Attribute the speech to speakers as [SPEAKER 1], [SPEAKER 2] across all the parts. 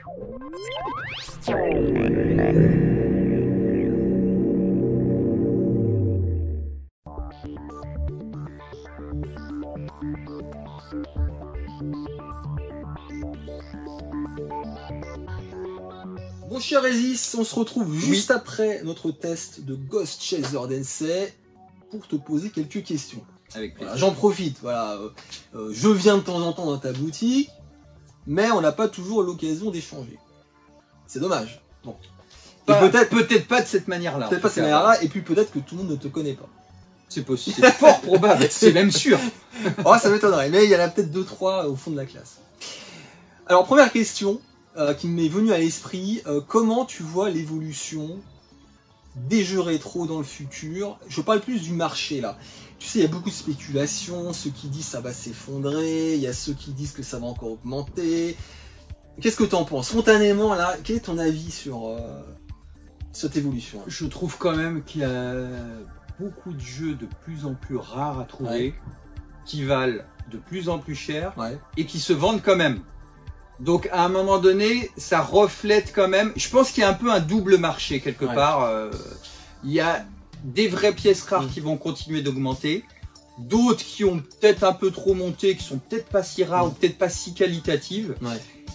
[SPEAKER 1] Bon cher Résis, on se retrouve juste après notre test de Ghost Chaser Densei pour te poser quelques questions.
[SPEAKER 2] Avec plaisir.
[SPEAKER 1] Voilà, j'en profite, voilà. Je viens de temps en temps dans ta boutique, mais on n'a pas toujours l'occasion d'échanger. C'est dommage. Bon.
[SPEAKER 2] Peut-être pas de cette manière-là.
[SPEAKER 1] Peut-être pas de cette manière-là, et puis peut-être que tout le monde ne te connaît pas.
[SPEAKER 2] C'est possible, c'est fort probable, c'est même sûr.
[SPEAKER 1] Oh, ça m'étonnerait, mais il y en a peut-être 2-3 au fond de la classe. Alors, première question qui m'est venue à l'esprit, comment tu vois l'évolution des jeux rétro dans le futur? Je parle plus du marché là. Tu sais, il y a beaucoup de spéculations, ceux qui disent ça va s'effondrer, il y a ceux qui disent que ça va encore augmenter. Qu'est-ce que tu en penses? Spontanément là, quel est ton avis sur cette évolution?
[SPEAKER 2] Je trouve quand même qu'il y a beaucoup de jeux de plus en plus rares à trouver, qui valent de plus en plus cher et qui se vendent quand même. Donc à un moment donné, ça reflète quand même. Je pense qu'il y a un peu un double marché quelque part. Il y a des vraies pièces rares qui vont continuer d'augmenter, d'autres qui ont peut-être un peu trop monté, qui sont peut-être pas si rares ou peut-être pas si qualitatives,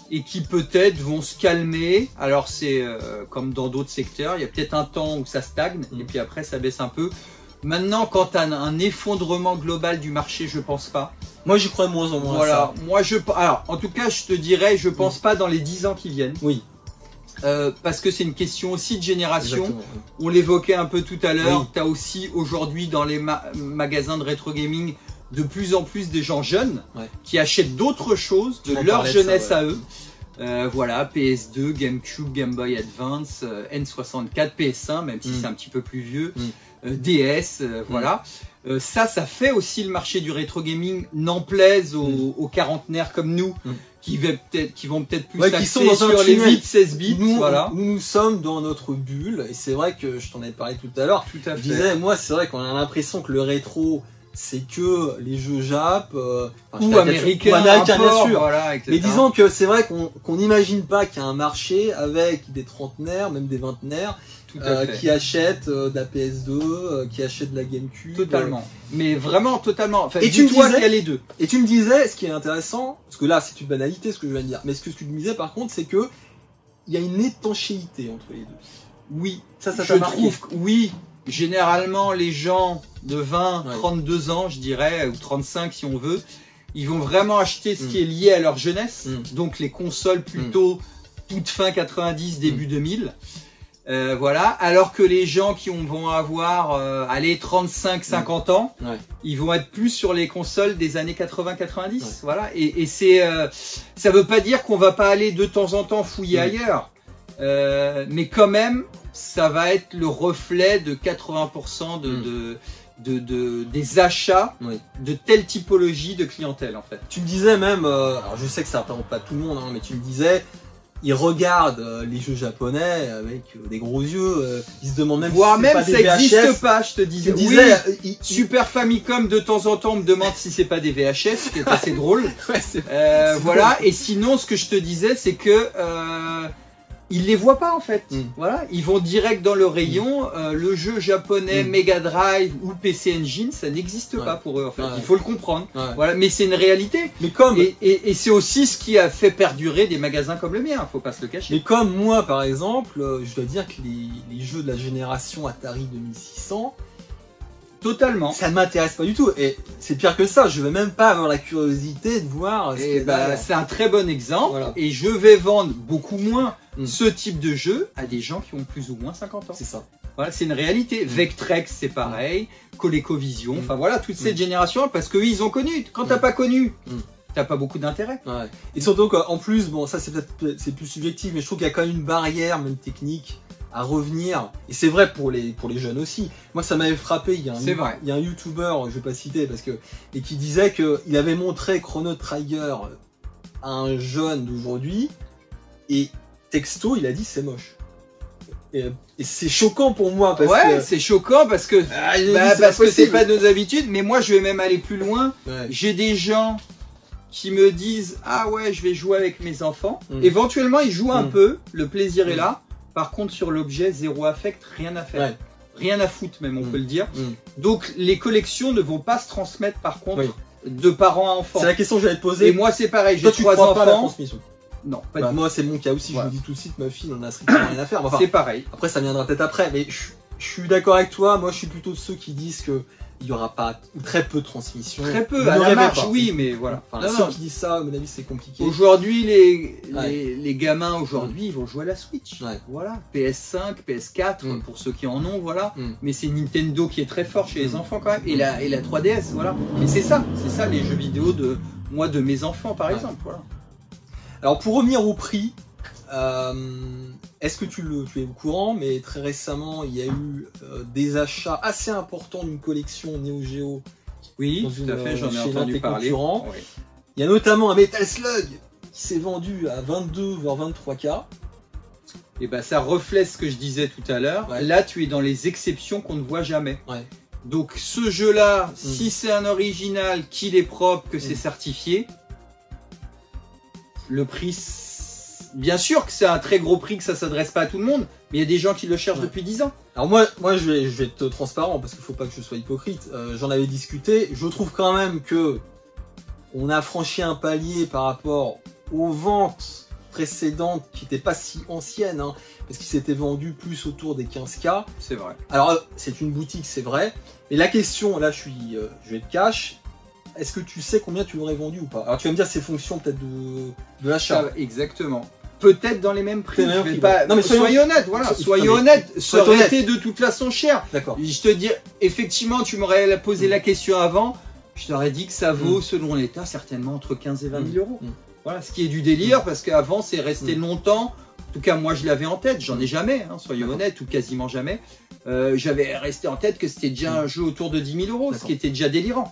[SPEAKER 2] et qui peut-être vont se calmer. Alors c'est comme dans d'autres secteurs, il y a peut-être un temps où ça stagne et puis après ça baisse un peu. Maintenant, quant à un effondrement global du marché, je pense pas.
[SPEAKER 1] Moi, j'y crois de moins en moins.
[SPEAKER 2] Voilà. Moi, alors, en tout cas, je te dirais, je pense pas dans les 10 ans qui viennent.
[SPEAKER 1] Oui.
[SPEAKER 2] Parce que c'est une question aussi de génération.
[SPEAKER 1] Exactement.
[SPEAKER 2] On l'évoquait un peu tout à l'heure. Tu as aussi aujourd'hui dans les magasins de rétro gaming de plus en plus des gens jeunes qui achètent d'autres choses de leur jeunesse à eux. Voilà, PS2, GameCube, Game Boy Advance, N64, PS1, même si c'est un petit peu plus vieux, DS, voilà. Ça fait aussi le marché du rétro gaming, n'en plaise aux quarantenaires comme nous, qui vont peut-être plus s'axer sur les 8-16 bits.
[SPEAKER 1] Nous sommes dans notre bulle, et c'est vrai que je t'en ai parlé tout à l'heure.
[SPEAKER 2] Tout à fait.
[SPEAKER 1] Je disais, moi, c'est vrai qu'on a l'impression que le rétro, c'est que les jeux Jap,
[SPEAKER 2] ou américains,
[SPEAKER 1] bien sûr.
[SPEAKER 2] Voilà,
[SPEAKER 1] mais disons que c'est vrai qu'on n'imagine pas qu'il y a un marché avec des trentenaires, même des vingtenaires, qui achètent de la PS2, qui achètent de la GameCube.
[SPEAKER 2] Totalement. Mais vraiment totalement. Enfin,
[SPEAKER 1] et tu me disais
[SPEAKER 2] qu'il y a les deux.
[SPEAKER 1] Et tu me disais, ce qui est intéressant, parce que là c'est une banalité ce que je viens de dire, mais ce que tu me disais par contre, c'est que il y a une étanchéité entre les deux.
[SPEAKER 2] Oui,
[SPEAKER 1] ça
[SPEAKER 2] je trouve. Oui. Généralement, les gens de 20, 32 ans, je dirais, ou 35 si on veut, ils vont vraiment acheter ce qui est lié à leur jeunesse, donc les consoles plutôt toute fin 90, début 2000. Voilà, alors que les gens qui vont avoir allez 35-50 ans, ils vont être plus sur les consoles des années 80-90. Voilà, et c'est ça veut pas dire qu'on va pas aller de temps en temps fouiller ailleurs, mais quand même ça va être le reflet de 80% des achats de telle typologie de clientèle en fait.
[SPEAKER 1] Tu me disais même, alors je sais que ça représente pas tout le monde, mais tu me disais, ils regardent les jeux japonais avec des gros yeux, ils se demandent même
[SPEAKER 2] voire
[SPEAKER 1] si
[SPEAKER 2] même
[SPEAKER 1] pas
[SPEAKER 2] ça
[SPEAKER 1] des VHS.
[SPEAKER 2] n'existe pas, je te disais.
[SPEAKER 1] Oui,
[SPEAKER 2] Super Famicom de temps en temps me demande si c'est pas des VHS, ce qui est assez drôle. Voilà, et sinon ce que je te disais c'est que ils les voient pas en fait. Voilà, ils vont direct dans le rayon. Le jeu japonais Mega Drive ou PC Engine, ça n'existe pas pour eux en fait. Il faut le comprendre. Voilà, mais c'est une réalité.
[SPEAKER 1] Mais comme
[SPEAKER 2] et c'est aussi ce qui a fait perdurer des magasins comme le mien. Faut pas se le cacher.
[SPEAKER 1] Mais comme moi par exemple, je dois dire que les jeux de la génération Atari 2600.
[SPEAKER 2] Totalement.
[SPEAKER 1] Ça ne m'intéresse pas du tout. Et c'est pire que ça. Je vais même pas avoir la curiosité de voir.
[SPEAKER 2] C'est un très bon exemple. Voilà. Et je vais vendre beaucoup moins ce type de jeu à des gens qui ont plus ou moins 50 ans.
[SPEAKER 1] C'est ça.
[SPEAKER 2] Voilà, c'est une réalité. Vectrex, c'est pareil. ColecoVision. Enfin voilà, toute cette génération, parce qu'eux, ils ont connu. Quand t'as pas connu, t'as pas beaucoup d'intérêt.
[SPEAKER 1] Et surtout qu'en plus, bon, ça c'est peut-être plus subjectif, mais je trouve qu'il y a quand même une barrière, même technique, à revenir, et c'est vrai pour les jeunes aussi. Moi ça m'avait frappé, il y a un YouTuber, je vais pas citer et qui disait que il avait montré Chrono Trigger à un jeune d'aujourd'hui et texto il a dit c'est moche. Et c'est choquant pour moi parce que
[SPEAKER 2] c'est choquant parce que parce que c'est pas nos habitudes, mais moi je vais même aller plus loin. J'ai des gens qui me disent « Ah ouais, je vais jouer avec mes enfants ». Éventuellement, ils jouent un peu, le plaisir est là. Par contre, sur l'objet, zéro affect, rien à faire. Rien à foutre même, on peut le dire. Donc, les collections ne vont pas se transmettre par contre de parents à enfants.
[SPEAKER 1] C'est la question que j'allais te poser.
[SPEAKER 2] Et moi, c'est pareil, j'ai 3 enfants.
[SPEAKER 1] Pas à la transmission.
[SPEAKER 2] Non, pas du tout.
[SPEAKER 1] Moi, c'est mon cas aussi, je vous dis tout de suite, ma fille n'en a strictement rien à faire. Enfin,
[SPEAKER 2] c'est pareil.
[SPEAKER 1] Après, ça viendra peut-être après, mais je suis d'accord avec toi. Moi, je suis plutôt de ceux qui disent que il y aura pas ou très peu de transmission.
[SPEAKER 2] Très peu, à la marge, oui, mais voilà.
[SPEAKER 1] Enfin, ceux qui disent ça, à mon avis, c'est compliqué.
[SPEAKER 2] Aujourd'hui, les gamins aujourd'hui, ils vont jouer à la Switch. Voilà, PS5, PS4 pour ceux qui en ont, voilà. Mais c'est Nintendo qui est très fort chez les enfants quand même, et la 3DS, voilà. Mais c'est ça les jeux vidéo de mes enfants par exemple, voilà.
[SPEAKER 1] Alors pour revenir au prix, est-ce que tu es au courant, mais très récemment il y a eu des achats assez importants d'une collection Neo Geo.
[SPEAKER 2] Oui, tout à fait, j'en ai entendu parler. Oui.
[SPEAKER 1] Il y a notamment un Metal Slug qui s'est vendu à 22 voire 23K.
[SPEAKER 2] Et ben ça reflète ce que je disais tout à l'heure. Là tu es dans les exceptions qu'on ne voit jamais. Donc ce jeu-là, si c'est un original, qu'il est propre, que c'est certifié, le prix, bien sûr que c'est un très gros prix, que ça s'adresse pas à tout le monde, mais il y a des gens qui le cherchent depuis 10 ans.
[SPEAKER 1] Alors moi je vais être transparent parce qu'il faut pas que je sois hypocrite. J'en avais discuté. Je trouve quand même que on a franchi un palier par rapport aux ventes précédentes qui n'étaient pas si anciennes, hein, parce qu'ils s'étaient vendus plus autour des 15K.
[SPEAKER 2] C'est vrai.
[SPEAKER 1] Alors c'est une boutique, c'est vrai. Mais la question, là je vais être cash. Est-ce que tu sais combien tu l'aurais vendu ou pas? Alors tu vas me dire c'est fonction peut-être de l'achat.
[SPEAKER 2] Exactement. Peut-être dans les mêmes prix.
[SPEAKER 1] Non mais
[SPEAKER 2] soyez honnête, voilà. Soyez honnête. Ça aurait été de toute façon cher.
[SPEAKER 1] D'accord.
[SPEAKER 2] Je te dis, effectivement, tu m'aurais posé la question avant. Je t'aurais dit que ça vaut, selon l'État, certainement entre 15 et 20 000 euros. Voilà, ce qui est du délire, parce qu'avant c'est resté longtemps. En tout cas, moi je l'avais en tête. J'en ai jamais, hein, soyez honnête, ou quasiment jamais. J'avais resté en tête que c'était déjà un jeu autour de 10 000 euros, ce qui était déjà délirant.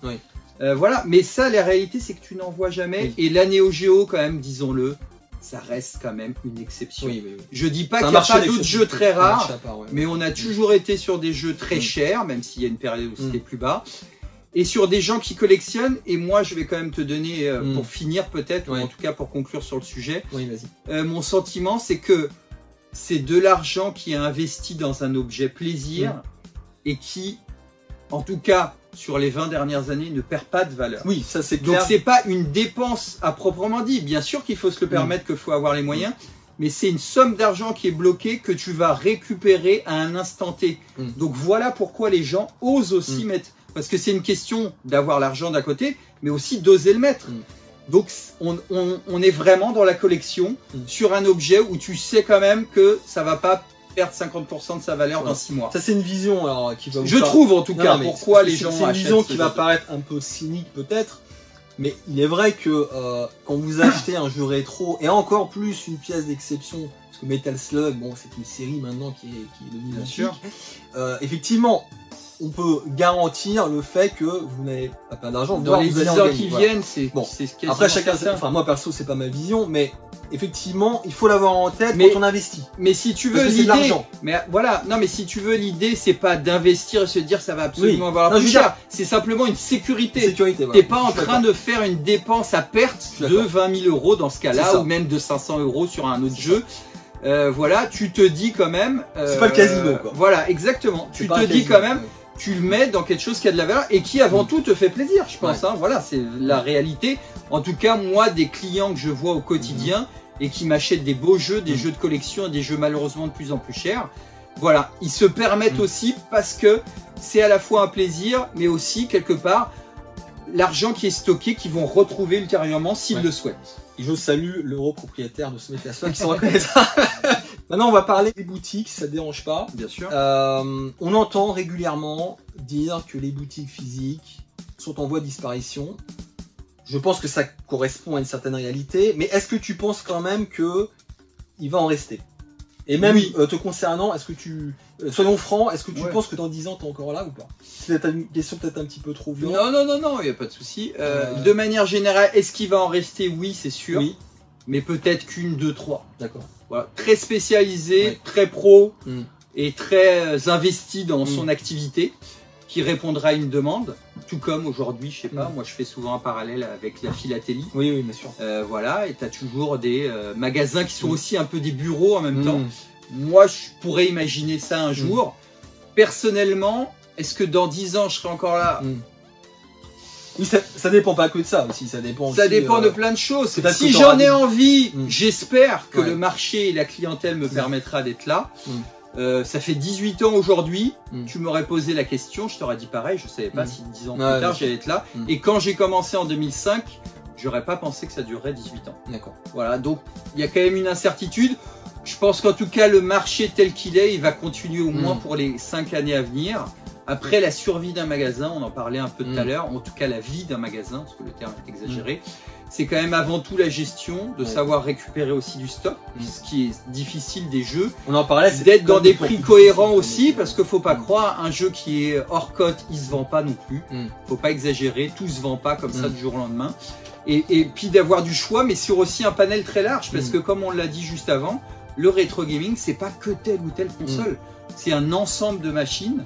[SPEAKER 2] Voilà, mais ça, la réalité, c'est que tu n'en vois jamais. Et la Neo Geo, quand même, disons-le, ça reste quand même une exception. Je dis pas qu'il n'y a pas d'autres jeux très rares, mais on a toujours été sur des jeux très chers, même s'il y a une période où c'était plus bas. Et sur des gens qui collectionnent, et moi je vais quand même te donner, pour finir peut-être, ou en tout cas pour conclure sur le sujet, mon sentiment c'est que c'est de l'argent qui est investi dans un objet plaisir, et qui, en tout cas, sur les 20 dernières années, ne perd pas de valeur.
[SPEAKER 1] Oui, ça c'est clair.
[SPEAKER 2] Donc c'est pas une dépense à proprement dit. Bien sûr qu'il faut se le permettre, qu'il faut avoir les moyens, mais c'est une somme d'argent qui est bloquée que tu vas récupérer à un instant T. Donc voilà pourquoi les gens osent aussi mettre, parce que c'est une question d'avoir l'argent d'un côté, mais aussi d'oser le mettre. Donc on est vraiment dans la collection sur un objet où tu sais quand même que ça va pas perdre 50% de sa valeur dans 6 mois.
[SPEAKER 1] Ça c'est une vision alors qui va.
[SPEAKER 2] Je trouve en tout cas pourquoi les gens achètent.
[SPEAKER 1] C'est une vision qui va paraître un peu cynique peut-être, mais il est vrai que quand vous achetez un jeu rétro et encore plus une pièce d'exception, parce que Metal Slug, bon c'est une série maintenant qui est devenue
[SPEAKER 2] bien sûr.
[SPEAKER 1] Effectivement, on peut garantir le fait que vous n'avez pas d'argent.
[SPEAKER 2] Dans les 10 ans qui viennent, c'est
[SPEAKER 1] bon.
[SPEAKER 2] Quasiment
[SPEAKER 1] après chacun, enfin moi perso c'est pas ma vision, mais effectivement il faut l'avoir en tête quand on investit.
[SPEAKER 2] Mais si tu veux l'idée, mais voilà, non mais si tu veux l'idée, c'est pas d'investir et se dire ça va absolument valoir plus cher. C'est simplement une sécurité. T'es pas en train de faire une dépense à perte de 20 000 euros dans ce cas-là, ou même de 500 euros sur un autre jeu. Voilà, tu te dis quand même.
[SPEAKER 1] C'est pas le casino quoi.
[SPEAKER 2] Voilà, exactement. Tu te dis quand même. Tu le mets dans quelque chose qui a de la valeur et qui avant tout te fait plaisir, je pense. Hein. Voilà, c'est la réalité. En tout cas, moi, des clients que je vois au quotidien et qui m'achètent des beaux jeux, des jeux de collection et des jeux malheureusement de plus en plus chers, voilà, ils se permettent aussi parce que c'est à la fois un plaisir, mais aussi quelque part l'argent qui est stocké qu'ils vont retrouver ultérieurement s'ils le souhaitent.
[SPEAKER 1] Et je salue l'euro propriétaire de ce Metal Slug qui s'en reconnaîtra. Maintenant, on va parler des boutiques, si ça te dérange pas.
[SPEAKER 2] Bien sûr.
[SPEAKER 1] On entend régulièrement dire que les boutiques physiques sont en voie de disparition. Je pense que ça correspond à une certaine réalité, mais est-ce que tu penses quand même que il va en rester? Et même te concernant, est-ce que soyons francs, est-ce que tu penses que dans 10 ans t'es encore là ou pas? C'est une question peut-être un petit peu trop violente.
[SPEAKER 2] Non, il n'y a pas de souci. De manière générale, est-ce qu'il va en rester? Oui, c'est sûr. Oui. Mais peut-être qu'une, 2, 3.
[SPEAKER 1] D'accord.
[SPEAKER 2] Voilà. Très spécialisé, très pro et très investi dans son activité, qui répondra à une demande. tout comme aujourd'hui, je sais pas, moi je fais souvent un parallèle avec la philatélie.
[SPEAKER 1] Oui, oui, bien sûr.
[SPEAKER 2] Voilà, et tu as toujours des magasins qui sont aussi un peu des bureaux en même temps. Moi, je pourrais imaginer ça un jour. Personnellement, est-ce que dans 10 ans, je serai encore là?
[SPEAKER 1] Oui, ça dépend pas que de ça aussi, ça dépend
[SPEAKER 2] Ça
[SPEAKER 1] aussi,
[SPEAKER 2] dépend de plein de choses. Si
[SPEAKER 1] j'en
[SPEAKER 2] ai envie, j'espère que
[SPEAKER 1] Ouais.
[SPEAKER 2] le marché et la clientèle me permettra d'être là. Ça fait 18 ans aujourd'hui, tu m'aurais posé la question, je t'aurais dit pareil, je savais pas si 10 ans plus tard j'allais être là. Et quand j'ai commencé en 2005, j'aurais pas pensé que ça durerait 18 ans.
[SPEAKER 1] D'accord.
[SPEAKER 2] Voilà, donc il y a quand même une incertitude. Je pense qu'en tout cas, le marché tel qu'il est, il va continuer au moins pour les 5 années à venir. Après, la survie d'un magasin, on en parlait un peu tout à l'heure, en tout cas la vie d'un magasin, parce que le terme est exagéré, c'est quand même avant tout la gestion, de savoir récupérer aussi du stock, ce qui est difficile des jeux.
[SPEAKER 1] On en parlait,
[SPEAKER 2] d'être dans des prix cohérents aussi, parce qu'il faut pas croire, un jeu qui est hors cote, il se vend pas non plus. Faut pas exagérer, tout se vend pas comme ça du jour au lendemain. Et puis d'avoir du choix, mais sur aussi un panel très large, parce que comme on l'a dit juste avant, le rétro gaming, c'est pas que telle ou telle console, c'est un ensemble de machines.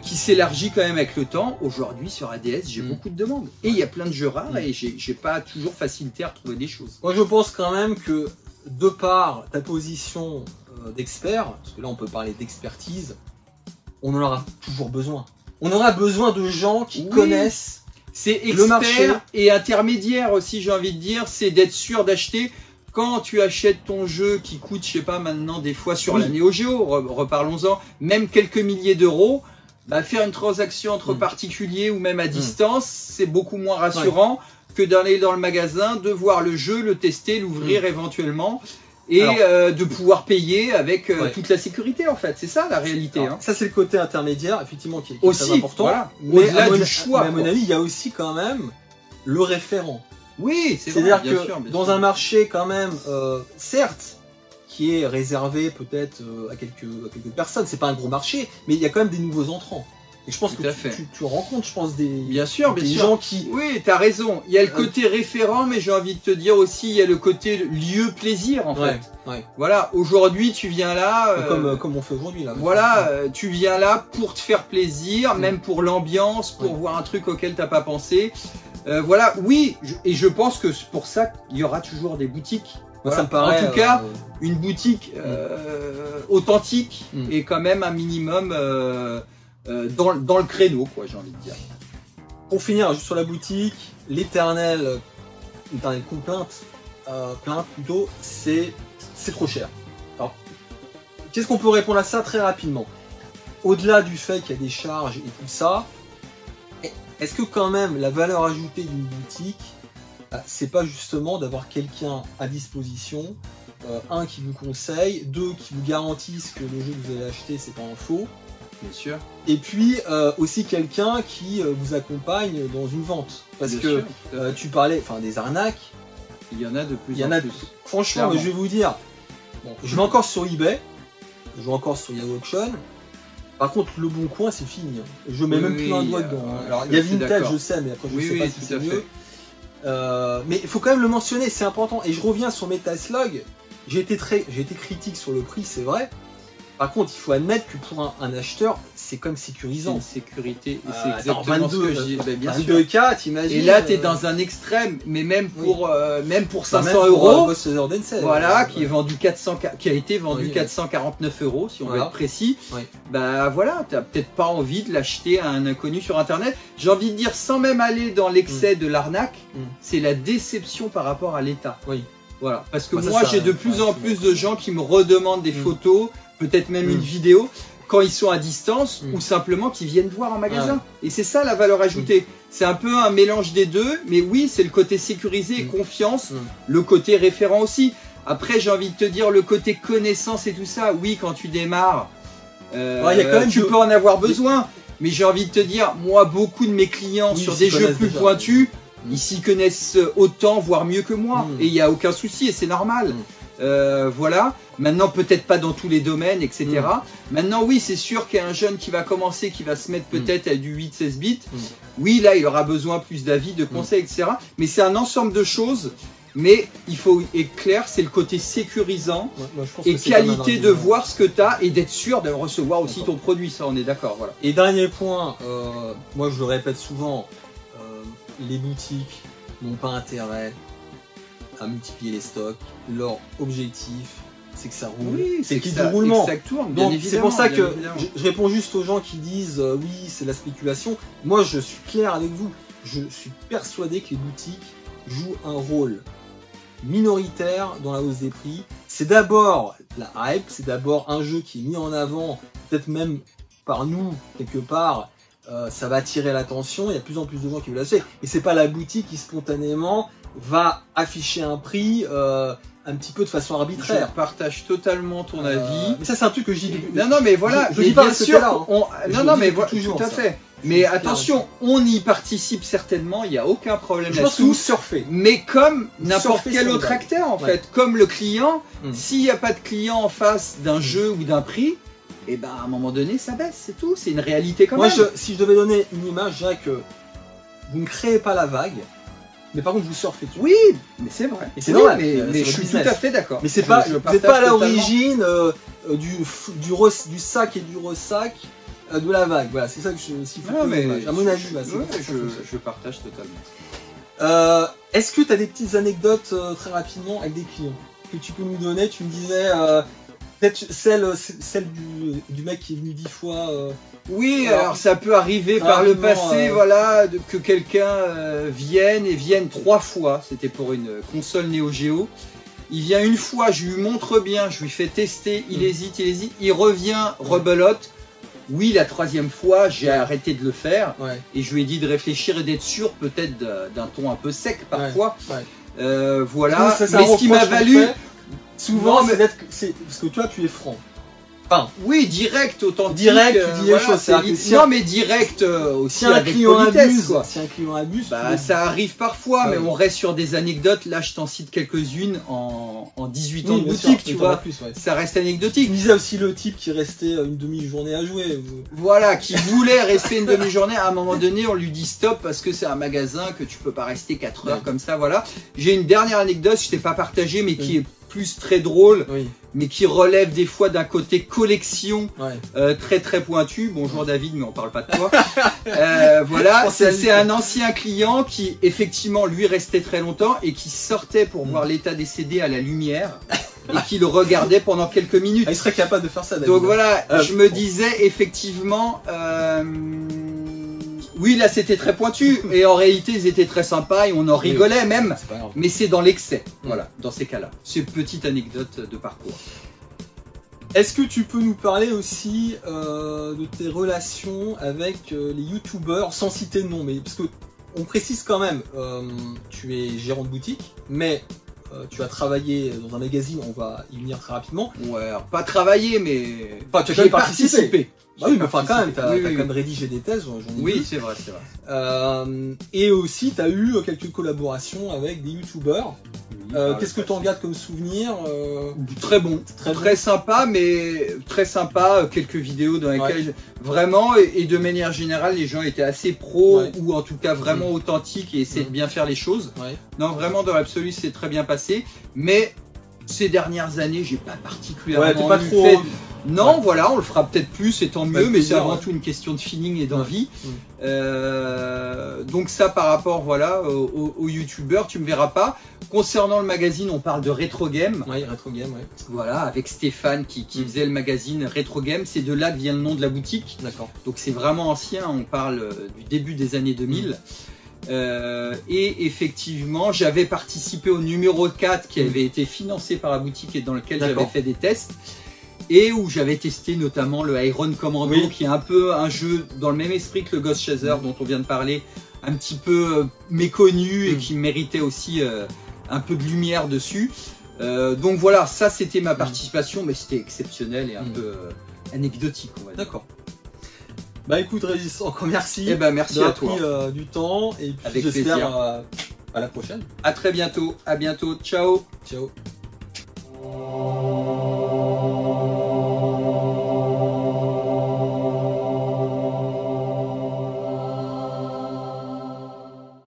[SPEAKER 2] Qui s'élargit quand même avec le temps. Aujourd'hui, sur ADS, j'ai beaucoup de demandes. Et il y a plein de jeux rares et j'ai pas toujours facilité à retrouver des choses.
[SPEAKER 1] Moi, je pense quand même que, de par ta position d'expert, parce que là, on peut parler d'expertise, on en aura toujours besoin. On aura besoin de gens qui connaissent
[SPEAKER 2] c'est
[SPEAKER 1] le marché.
[SPEAKER 2] Expert et intermédiaire aussi, j'ai envie de dire, c'est d'être sûr d'acheter. Quand tu achètes ton jeu qui coûte, je sais pas maintenant, des fois sur la Neo Geo, reparlons-en, même quelques milliers d'euros, bah, faire une transaction entre particuliers ou même à distance, c'est beaucoup moins rassurant que d'aller dans le magasin, de voir le jeu, le tester, l'ouvrir éventuellement et de pouvoir payer avec toute la sécurité en fait. C'est ça la réalité.
[SPEAKER 1] Alors, ça c'est le côté intermédiaire, effectivement, qui est
[SPEAKER 2] aussi
[SPEAKER 1] très important.
[SPEAKER 2] Voilà.
[SPEAKER 1] Mais
[SPEAKER 2] au-delà du choix.
[SPEAKER 1] Mais à mon avis, il y a aussi quand même le référent.
[SPEAKER 2] Oui,
[SPEAKER 1] c'est-à-dire que dans un marché quand même, certes, qui est réservé peut-être à quelques personnes, c'est pas un gros marché, mais il y a quand même des nouveaux entrants. Et je pense que tu rencontres, je pense, des gens qui...
[SPEAKER 2] Oui, t'as raison. Il y a le côté référent, mais j'ai envie de te dire aussi, il y a le côté lieu plaisir, en fait. Voilà, aujourd'hui, tu viens là...
[SPEAKER 1] comme on fait aujourd'hui, là.
[SPEAKER 2] Voilà, tu viens là pour te faire plaisir, même pour l'ambiance, pour voir un truc auquel t'as pas pensé. Voilà, oui, et je pense que c'est pour ça qu'il y aura toujours des boutiques. Voilà.
[SPEAKER 1] Ça me paraît,
[SPEAKER 2] en tout cas, une boutique authentique est quand même un minimum dans le créneau, quoi, j'ai envie de dire.
[SPEAKER 1] Pour finir, juste sur la boutique, l'éternelle plainte plutôt, c'est trop cher. Alors, qu'est-ce qu'on peut répondre à ça très rapidement? Au-delà du fait qu'il y a des charges et tout ça, est-ce que quand même la valeur ajoutée d'une boutique, c'est pas justement d'avoir quelqu'un à disposition, un qui vous conseille, deux qui vous garantissent que le jeu que vous allez acheter c'est pas un faux,
[SPEAKER 2] bien sûr,
[SPEAKER 1] et puis aussi quelqu'un qui vous accompagne dans une vente, parce que tu parlais, des arnaques,
[SPEAKER 2] il y en a de plus en plus.
[SPEAKER 1] Franchement, je vais vous dire, je vais encore sur eBay, je vais encore sur Yahoo Auction. Par contre, le Bon Coin, c'est fini. Je mets même plus un doigt dedans. Alors, il y a Vinted, je sais, mais après, je sais pas si c'est mieux. Mais il faut quand même le mentionner, c'est important. Et je reviens sur Metaslog. J'ai été critique sur le prix, c'est vrai. Par contre, il faut admettre que pour un acheteur, c'est quand même sécurisant.
[SPEAKER 2] C'est une sécurité. C'est exactement ce que je dis.
[SPEAKER 1] Bien 22K, t'imagines.
[SPEAKER 2] Et là, t'es dans un extrême, mais même pour 500 euros. Voilà, qui a été vendu 449 euros, si on veut être précis. Bah voilà, t'as peut-être pas envie de l'acheter à un inconnu sur Internet. J'ai envie de dire, sans même aller dans l'excès de l'arnaque, c'est la déception par rapport à l'État. Voilà, parce que moi, j'ai de plus en plus de gens qui me redemandent des photos, peut-être même une vidéo, quand ils sont à distance ou simplement qui viennent voir en magasin. Et c'est ça la valeur ajoutée. C'est un peu un mélange des deux, mais oui, c'est le côté sécurisé et confiance, le côté référent aussi. Après, j'ai envie de te dire, le côté connaissance et tout ça, oui, quand tu démarres, tu peux en avoir besoin. Mais j'ai envie de te dire, moi, beaucoup de mes clients sur des jeux plus pointus, ils s'y connaissent autant, voire mieux que moi. Et il n'y a aucun souci, et c'est normal. Voilà. Maintenant, peut-être pas dans tous les domaines, etc. Maintenant, oui, c'est sûr qu'il y a un jeune qui va commencer, qui va se mettre peut-être à du 8-16 bits. Oui, là, il aura besoin plus d'avis, de conseils, etc. Mais c'est un ensemble de choses Mais il faut être clair, c'est le côté sécurisant et qualité de voir ce que tu as et d'être sûr de recevoir aussi ton produit. Ça, on est d'accord. Voilà.
[SPEAKER 1] Et dernier point, moi je le répète souvent, les boutiques n'ont pas intérêt à multiplier les stocks. Leur objectif, c'est que ça roule,
[SPEAKER 2] oui,
[SPEAKER 1] c'est qu'il y ait du roulement.
[SPEAKER 2] Donc
[SPEAKER 1] c'est pour ça que je réponds juste aux gens qui disent oui, c'est la spéculation. Moi, je suis clair avec vous. Je suis persuadé que les boutiques jouent un rôle minoritaire dans la hausse des prix. C'est d'abord la hype, c'est d'abord un jeu qui est mis en avant, peut-être même par nous quelque part. Ça va attirer l'attention. Il y a de plus en plus de gens qui veulent l'acheter. Et c'est pas la boutique qui spontanément va afficher un prix un petit peu de façon arbitraire.
[SPEAKER 2] Je partage totalement ton avis.
[SPEAKER 1] Mais ça, c'est un truc que je dis.
[SPEAKER 2] Non, mais voilà.
[SPEAKER 1] Je dis pas bien sûr.
[SPEAKER 2] Non, mais voilà, tout à fait. Mais attention, on y participe certainement. Il n'y a aucun problème là-dessus.
[SPEAKER 1] Je pense que vous surfez.
[SPEAKER 2] Mais comme n'importe quel autre acteur, en fait, comme le client, s'il n'y a pas de client en face d'un jeu ou d'un prix, et ben à un moment donné, ça baisse. C'est tout. C'est une réalité quand même.
[SPEAKER 1] Si je devais donner une image, je dirais que vous ne créez pas la vague. Mais par contre, vous surfez dessus.
[SPEAKER 2] Oui, mais c'est vrai.
[SPEAKER 1] Et c'est normal.
[SPEAKER 2] Mais je suis tout à fait d'accord.
[SPEAKER 1] Mais c'est pas, vous n'êtes pas à l'origine du sac et du ressac de la vague. Voilà, c'est ça que à mon avis,
[SPEAKER 2] je partage totalement.
[SPEAKER 1] Est-ce que tu as des petites anecdotes très rapidement avec des clients que tu peux nous donner? Tu me disais peut-être celle du mec qui est venu 10 fois.
[SPEAKER 2] Oui, alors ça peut arriver par le passé, voilà, que quelqu'un vienne 3 fois. C'était pour une console Neo Geo. Il vient une fois, je lui montre bien, je lui fais tester, il hésite, il revient, rebelote. Oui, la 3e fois, j'ai arrêté de le faire et je lui ai dit de réflexir et d'être sûr, peut-être d'un ton un peu sec parfois. Voilà.
[SPEAKER 1] Mais ce qui m'a valu souvent, c'est parce que toi, tu es franc.
[SPEAKER 2] Enfin, oui, direct, authentique.
[SPEAKER 1] Direct, tu dis les choses.
[SPEAKER 2] Non, mais direct aussi
[SPEAKER 1] si avec politesse, quoi. Si un client abuse,
[SPEAKER 2] ça arrive parfois, mais on reste sur des anecdotes. Là, je t'en cite quelques-unes en 18 ans de boutique, tu vois. Ça reste anecdotique.
[SPEAKER 1] Tu disais aussi le type qui restait une demi-journée à jouer.
[SPEAKER 2] Voilà, qui voulait rester une demi-journée. À un moment donné, on lui dit stop parce que c'est un magasin que tu peux pas rester 4 heures comme ça, voilà. J'ai une dernière anecdote, je t'ai pas partagée, mais qui est plus très drôle, mais qui relève des fois d'un côté collection très très pointu. Bonjour David, mais on parle pas de toi. Voilà, c'est un ancien client qui effectivement lui restait très longtemps et qui sortait pour voir l'état des CD à la lumière et qui le regardait pendant quelques minutes.
[SPEAKER 1] Il serait capable de faire ça, David.
[SPEAKER 2] Donc voilà, je me disais effectivement... oui, là c'était très pointu et en réalité ils étaient très sympas et on en rigolait même, mais c'est dans l'excès, voilà, dans ces cas-là. C'est une petite anecdote de parcours.
[SPEAKER 1] Est-ce que tu peux nous parler aussi de tes relations avec les youtubeurs, sans citer de nom, mais parce que on précise quand même, tu es gérant de boutique, mais tu as travaillé dans un magazine, on va y venir très rapidement.
[SPEAKER 2] Ouais, alors, pas travaillé, mais
[SPEAKER 1] tu as participé. Bah oui, mais enfin quand même, t'as quand même rédigé des thèses, j'en ai
[SPEAKER 2] oui, c'est vrai, c'est vrai.
[SPEAKER 1] Et aussi, t'as eu quelques collaborations avec des youtubeurs. Qu'est-ce que t'en gardes comme souvenir?
[SPEAKER 2] Très bon, très sympa, mais très sympa. Quelques vidéos dans lesquelles vraiment, et de manière générale, les gens étaient assez pros ou en tout cas vraiment authentiques et essaient de bien faire les choses. Non, vraiment, dans l'absolu, c'est très bien passé. Mais ces dernières années, j'ai pas particulièrement fait. Non, voilà, on le fera peut-être plus et tant mieux, mais c'est avant tout une question de feeling et d'envie. Donc ça, par rapport, voilà, aux youtubeurs, tu me verras pas. Concernant le magazine, on parle de Retro Game.
[SPEAKER 1] Oui, Retro Game,
[SPEAKER 2] Voilà, avec Stéphane qui faisait le magazine Retro Game. C'est de là que vient le nom de la boutique.
[SPEAKER 1] D'accord.
[SPEAKER 2] Donc c'est vraiment ancien, on parle du début des années 2000. Et effectivement, j'avais participé au numéro 4 qui avait été financé par la boutique et dans lequel j'avais fait des tests. Et où j'avais testé notamment le Iron Commando, qui est un peu un jeu dans le même esprit que le Ghost Chaser dont on vient de parler, un petit peu méconnu et qui méritait aussi un peu de lumière dessus. Donc voilà, ça c'était ma participation, mais c'était exceptionnel et un peu anecdotique, on va dire.
[SPEAKER 1] D'accord. Bah écoute Régis, encore merci.
[SPEAKER 2] Eh ben merci à toi.
[SPEAKER 1] Pris du temps et puis j'espère à la prochaine.
[SPEAKER 2] À très bientôt. À bientôt. Ciao.
[SPEAKER 1] Ciao.